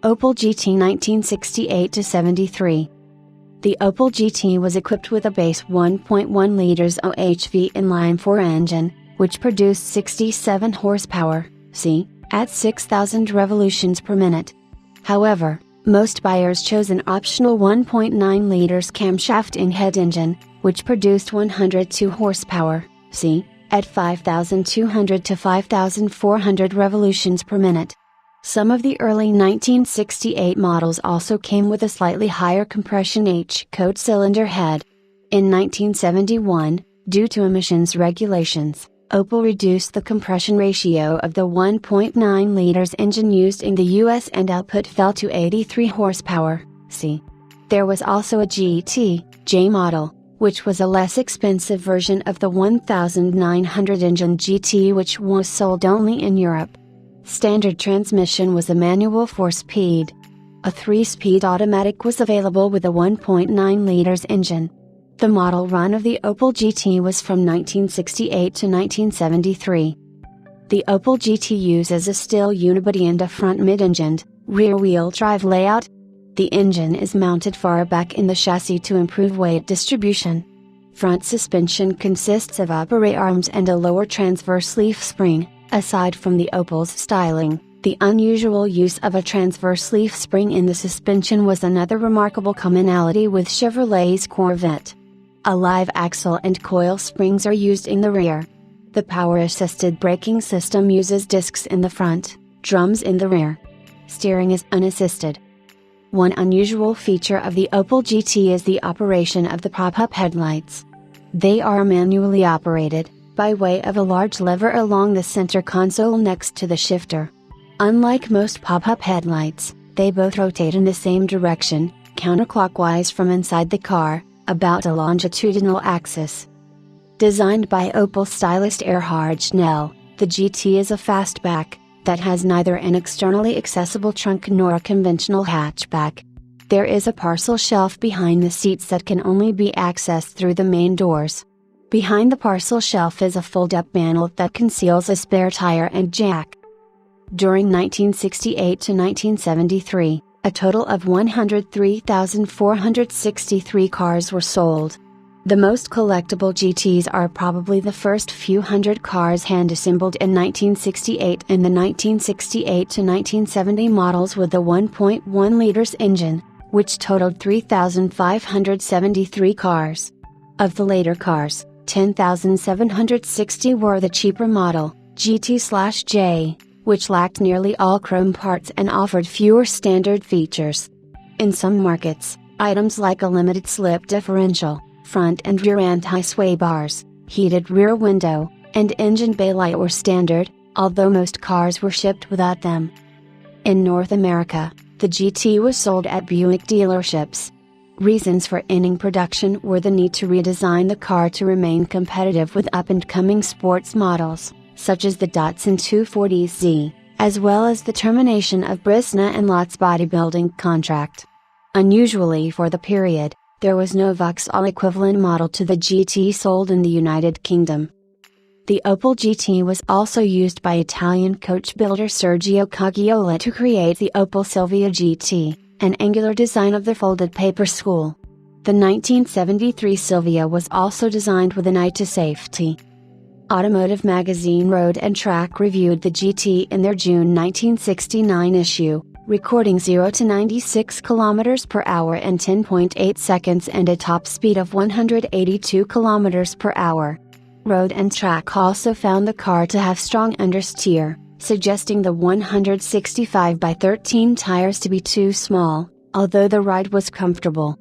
Opel GT 1968-73. The Opel GT was equipped with a base 1.1 liters OHV inline-4 engine, which produced 67 horsepower, at 6,000 revolutions per minute. However, most buyers chose an optional 1.9 liters camshaft in-head engine, which produced 102 horsepower, at 5,200 to 5,400 revolutions per minute. Some of the early 1968 models also came with a slightly higher compression H-code cylinder head. In 1971, due to emissions regulations, Opel reduced the compression ratio of the 1.9 liters engine used in the US and output fell to 83 horsepower, There was also a GT-J model, which was a less expensive version of the 1900 engine GT, which was sold only in Europe. Standard transmission was a manual 4-speed. A 3-speed automatic was available with a 1.9 liters engine. The model run of the Opel GT was from 1968 to 1973. The Opel GT uses a steel unibody and a front mid-engined, rear-wheel drive layout. The engine is mounted far back in the chassis to improve weight distribution. Front suspension consists of upper arms and a lower transverse leaf spring. Aside from the Opel's styling, the unusual use of a transverse leaf spring in the suspension was another remarkable commonality with Chevrolet's Corvette. A live axle and coil springs are used in the rear. The power-assisted braking system uses discs in the front, drums in the rear. Steering is unassisted. One unusual feature of the Opel GT is the operation of the pop-up headlights. They are manually operated, by way of a large lever along the center console next to the shifter. Unlike most pop-up headlights, they both rotate in the same direction, counterclockwise from inside the car, about a longitudinal axis. Designed by Opel stylist Erhard Schnell, the GT is a fastback, that has neither an externally accessible trunk nor a conventional hatchback. There is a parcel shelf behind the seats that can only be accessed through the main doors. Behind the parcel shelf is a fold-up panel that conceals a spare tire and jack. During 1968 to 1973, a total of 103,463 cars were sold. The most collectible GTs are probably the first few hundred cars hand-assembled in 1968 and the 1968 to 1970 models with the 1.1 liters engine, which totaled 3,573 cars. Of the later cars, 10,760 were the cheaper model, GT/J, which lacked nearly all chrome parts and offered fewer standard features. In some markets, items like a limited slip differential, front and rear anti-sway bars, heated rear window, and engine bay light were standard, although most cars were shipped without them. In North America, the GT was sold at Buick dealerships. Reasons for ending production were the need to redesign the car to remain competitive with up-and-coming sports models, such as the Datsun 240Z, as well as the termination of Brisna and Lott's bodybuilding contract. Unusually for the period, there was no Vauxhall equivalent model to the GT sold in the United Kingdom. The Opel GT was also used by Italian coach builder Sergio Coggiola to create the Opel Silvia GT, an angular design of the folded paper spool. The 1973 Silvia was also designed with an eye to safety. Automotive magazine Road and Track reviewed the GT in their June 1969 issue, recording 0 to 96 km per hour in 10.8 seconds and a top speed of 182 km per hour. Road and Track also found the car to have strong understeer, suggesting the 165 by 13 tires to be too small, although the ride was comfortable.